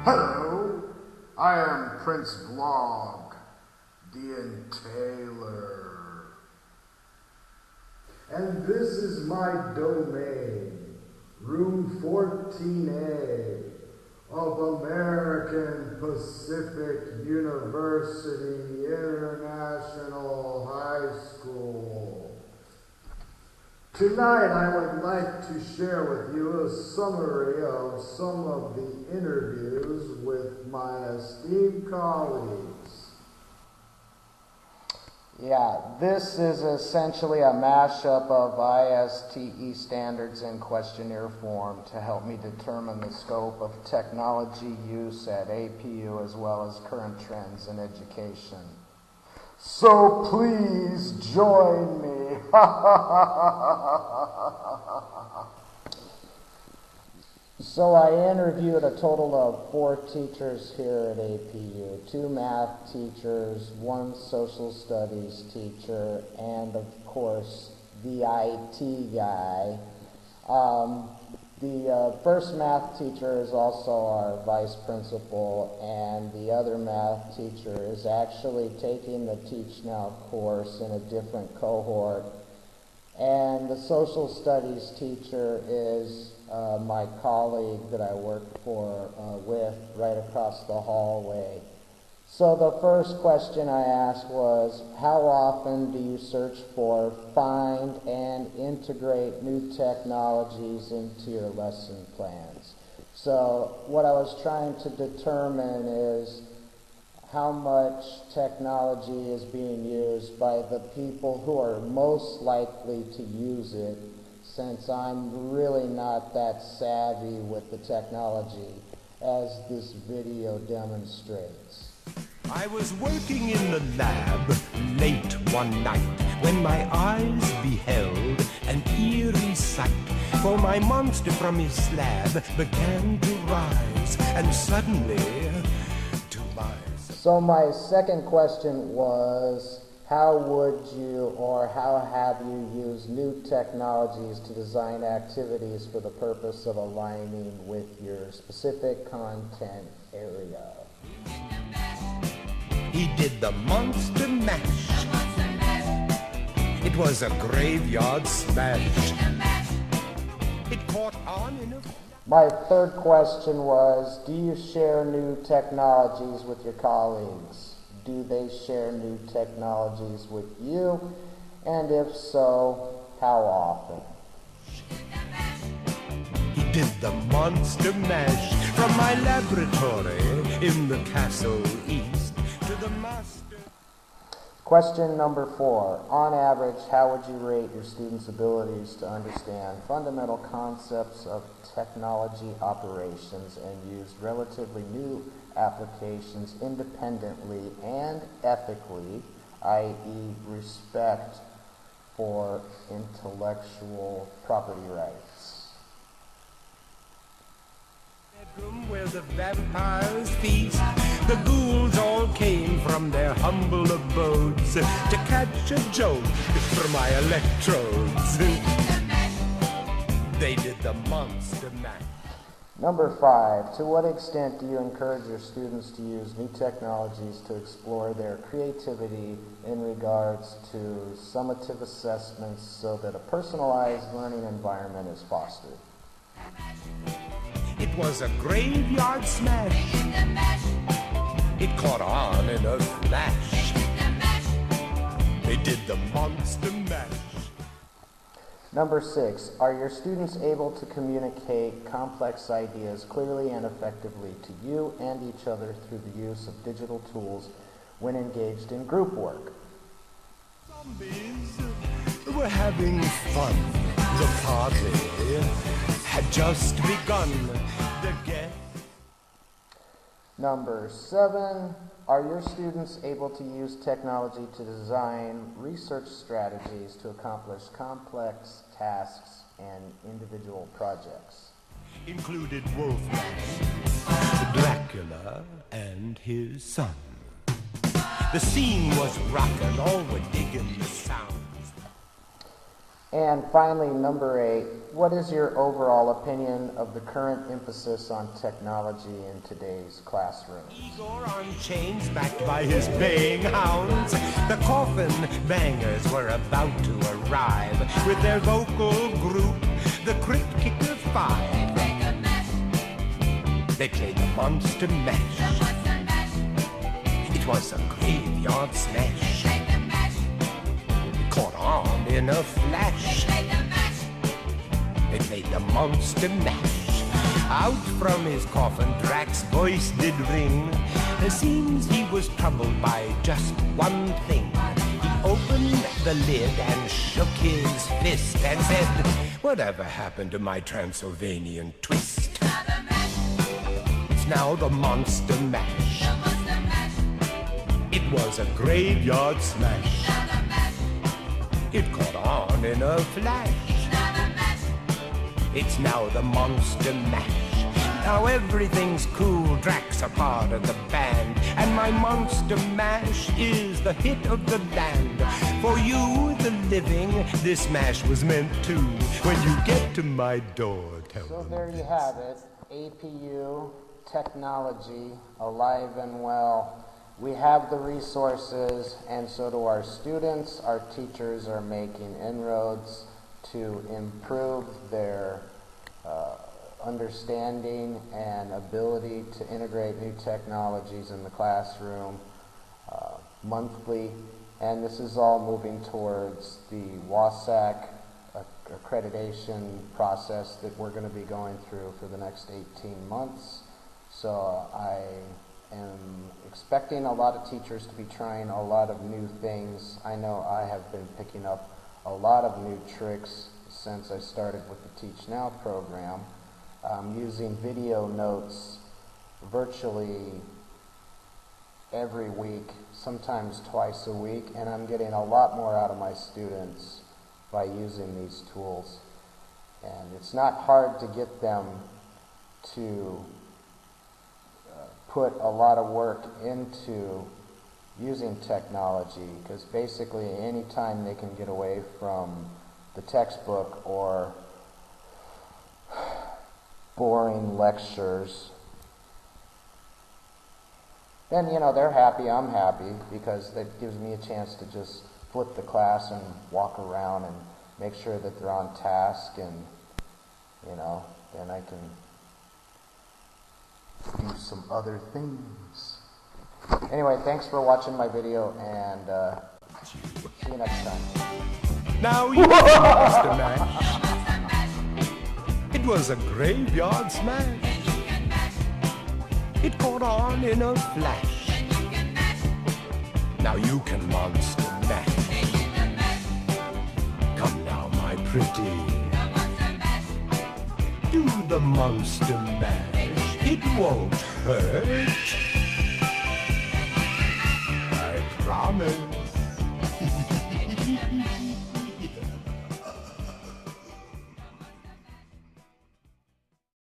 Hello, I am Prince Blog, the Entailer. And this is my domain, room 14A of American Pacific University International High School. Tonight I would like to share with you a summary of some of the interviews with my esteemed colleagues. Yeah, this is essentially a mashup of ISTE standards in questionnaire form to help me determine the scope of technology use at APU as well as current trends in education. So please join me. So I interviewed a total of 4 teachers here at APU, 2 math teachers, 1 social studies teacher, and of course the IT guy. The first math teacher is also our vice principal, and the other math teacher is actually taking the Teach Now course in a different cohort. And the social studies teacher is my colleague that I work with right across the hallway. So the first question I asked was, how often do you search for, find, and integrate new technologies into your lesson plans? So what I was trying to determine is how much technology is being used by the people who are most likely to use it, since I'm really not that savvy with the technology, as this video demonstrates. I was working in the lab late one night when my eyes beheld an eerie sight. For my monster from his slab began to rise, and suddenly, to my... So my second question was, how would you or how have you used new technologies to design activities for the purpose of aligning with your specific content area? He did the monster mash. It was a graveyard smash. It caught on in a... My third question was, do you share new technologies with your colleagues? Do they share new technologies with you? And if so, how often? He did the monster mash from my laboratory in the castle east to the master. Question number 4. On average, how would you rate your students' abilities to understand fundamental concepts of technology operations and use relatively new applications independently and ethically, i.e. respect for intellectual property rights? Bedroom where the vampires feast, the ghouls all came from their humble abodes to catch a joke for my electrodes. They did the monster mash. Number 5, to what extent do you encourage your students to use new technologies to explore their creativity in regards to summative assessments so that a personalized learning environment is fostered? It was a graveyard smash. It caught on in a flash. They did the monster mash. Number 6, are your students able to communicate complex ideas clearly and effectively to you and each other through the use of digital tools when engaged in group work? Zombies were having fun. The party had just begun. The guests... Number 7, are your students able to use technology to design research strategies to accomplish complex tasks and individual projects? Included Wolfman, Dracula, and his son. The scene was rockin', all were digging the sounds. And finally, number 8, what is your overall opinion of the current emphasis on technology in today's classroom? Igor on chains backed by his baying hounds. The coffin bangers were about to arrive with their vocal group, the Crypt Kicker 5. They played the Monster Mash. It was a graveyard smash. It caught on in a flash. They played the Monster Mash. Out from his coffin, Drax's voice did ring. It seems he was troubled by just one thing. He opened the lid and shook his fist and said, "Whatever happened to my Transylvanian twist?" It's now the Monster Mash. It was a graveyard smash. It caught on in a flash. It's now the Monster Mash. Now everything's cool, Drax a part of the band, and my Monster Mash is the hit of the land. For you, the living, this mash was meant to. When you get to my door, tell So them there you this. have it, APU, technology, alive and well. We have the resources, and so do our students. Our teachers are making inroads to improve their understanding and ability to integrate new technologies in the classroom monthly. And this is all moving towards the WASAC accreditation process that we're going to be going through for the next 18 months. So I am expecting a lot of teachers to be trying a lot of new things. I know I have been picking up a lot of new tricks since I started with the Teach Now program. I'm using video notes virtually every week, sometimes twice a week, and I'm getting a lot more out of my students by using these tools. And it's not hard to get them to put a lot of work into using technology, because basically any time they can get away from the textbook or boring lectures, then, you know, they're happy, I'm happy, because that gives me a chance to just flip the class and walk around and make sure that they're on task, and, you know, then I can do some other things. Anyway, thanks for watching my video, and see you next time. Now you Monster Mash. It was a graveyard smash. It caught on in a flash. Now you can Monster Mash. Come now, my pretty. Do the Monster Mash. It won't hurt.